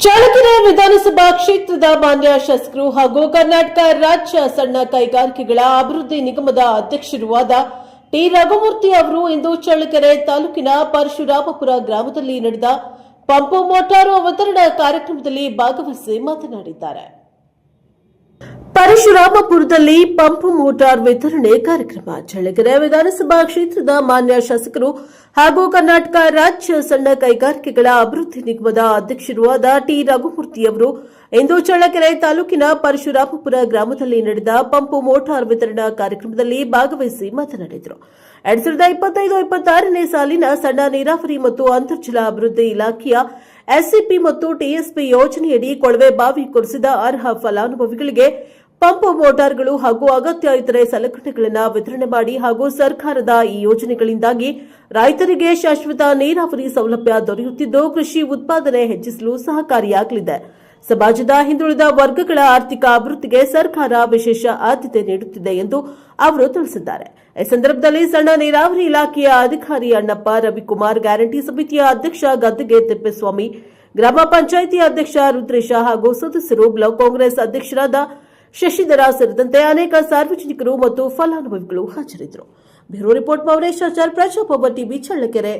ಚಳ್ಳಕೆರೆ ವಿಧಾನಸಭಾ ಕ್ಷೇತ್ರದ ಮಾನ್ಯ ಶಾಸಕರು ಹಾಗೂ ಕರ್ನಾಟಕ ರಾಜ್ಯ ಸಣ್ಣ ಕೈಗಾರಿಕೆಗಳ ಅಭಿವೃದ್ಧಿ ನಿಗಮದ ಅಧ್ಯಕ್ಷರೂ ಆದ ಟಿ ರಘುಮೂರ್ತಿ ಅವರು ಇಂದು ಚಳ್ಳಕೆರೆ ತಾಲೂಕಿನ ಪರಶುರಾಮಪುರ ಗ್ರಾಮದಲ್ಲಿ ನಡೆದ ಪಂಪ್ ಮೋಟಾರು ಅವತರಣ ಕಾರ್ಯಕ್ರಮದಲ್ಲಿ ಭಾಗವಹಿಸಿ ಮಾತನಾಡಿದ್ದಾರೆ. ಪರಶುರಾಮಪುರದಲ್ಲಿ ಪಂಪ್ ಮೋಟಾರ್ ವಿತರಣೆ ಕಾರ್ಯಕ್ರಮ. ಚಳ್ಳಕೆರೆ ವಿಧಾನಸಭಾ ಕ್ಷೇತ್ರದ ಮಾನ್ಯ ಶಾಸಕರು ಹಾಗೂ ಕರ್ನಾಟಕ ರಾಜ್ಯ ಸಣ್ಣ ಕೈಗಾರಿಕೆಗಳ ಅಭಿವೃದ್ಧಿ ನಿಗಮದ ಅಧ್ಯಕ್ಷರೂ ಆದ ಟಿ ರಘುಮೂರ್ತಿ ಅವರು ಇಂದು ಚಳ್ಳಕೆರೆ ತಾಲೂಕಿನ ಪರಶುರಾಮಪುರ ಗ್ರಾಮದಲ್ಲಿ ನಡೆದ ಪಂಪ್ ಮೋಟಾರ್ ವಿತರಣಾ ಕಾರ್ಯಕ್ರಮದಲ್ಲಿ ಭಾಗವಹಿಸಿ ಮಾತನಾಡಿದರು. 2025-26ನೇ ಸಾಲಿನ ಸಣ್ಣ ನೀರಾವರಿ ಮತ್ತು ಅಂತರ್ಜಲ ಅಭಿವೃದ್ಧಿ ಇಲಾಖೆಯ ಎಸ್ಸಿಪಿ ಮತ್ತು ಟಿಎಸ್ಪಿ ಯೋಜನೆಯಡಿ ಕೊಳವೆ ಬಾವಿ ಕೊರೆಸಿದ ಅರ್ಹ ಫಲಾನುಭವಿಗಳಿಗೆ ಪಂಪ್ ಮೋಟಾರ್ಗಳು ಹಾಗೂ ಅಗತ್ಯ ಇತರೆ ಸಲಕರಣೆಗಳನ್ನು ವಿತರಣೆ ಮಾಡಿ ಹಾಗೂ ಸರ್ಕಾರದ ಈ ಯೋಜನೆಗಳಿಂದಾಗಿ ರೈತರಿಗೆ ಶಾಶ್ವತ ನೀರಾವರಿ ಸೌಲಭ್ಯ ದೊರೆಯುತ್ತಿದ್ದು ಕೃಷಿ ಉತ್ಪಾದನೆ ಹೆಚ್ಚಿಸಲು ಸಹಕಾರಿಯಾಗಲಿದೆ. ಸಮಾಜದ ಹಿಂದುಳಿದ ವರ್ಗಗಳ ಆರ್ಥಿಕ ಅಭಿವೃದ್ಧಿಗೆ ಸರ್ಕಾರ ವಿಶೇಷ ಆದ್ಯತೆ ನೀಡುತ್ತಿದೆ ಎಂದು ಅವರು ತಿಳಿಸಿದ್ದಾರೆ. ಈ ಸಂದರ್ಭದಲ್ಲಿ ಸಣ್ಣ ನೀರಾವರಿ ಇಲಾಖೆಯ ಅಧಿಕಾರಿ ಅಣ್ಣಪ್ಪ, ರವಿಕುಮಾರ್, ಗ್ಯಾರಂಟಿ ಸಮಿತಿಯ ಅಧ್ಯಕ್ಷ ಗದ್ದಿಗೆ ತಿಪ್ಪೇಸ್ವಾಮಿ, ಗ್ರಾಮ ಪಂಚಾಯಿತಿ ಅಧ್ಯಕ್ಷ ರುದ್ರೇಶ ಹಾಗೂ ಸದಸ್ಯರು, ಬ್ಲಾಕ್ ಕಾಂಗ್ರೆಸ್ ಅಧ್ಯಕ್ಷರಾದ ಶಶಿಧರ ಸೇರಿದಂತೆ ಅನೇಕ ಸಾರ್ವಜನಿಕರು ಮತ್ತು ಫಲಾನುಭವಿಗಳು ಹಾಜರಿದ್ದರು. Bureau report Mounesh Achar, Prajaprabha TV, Challakere.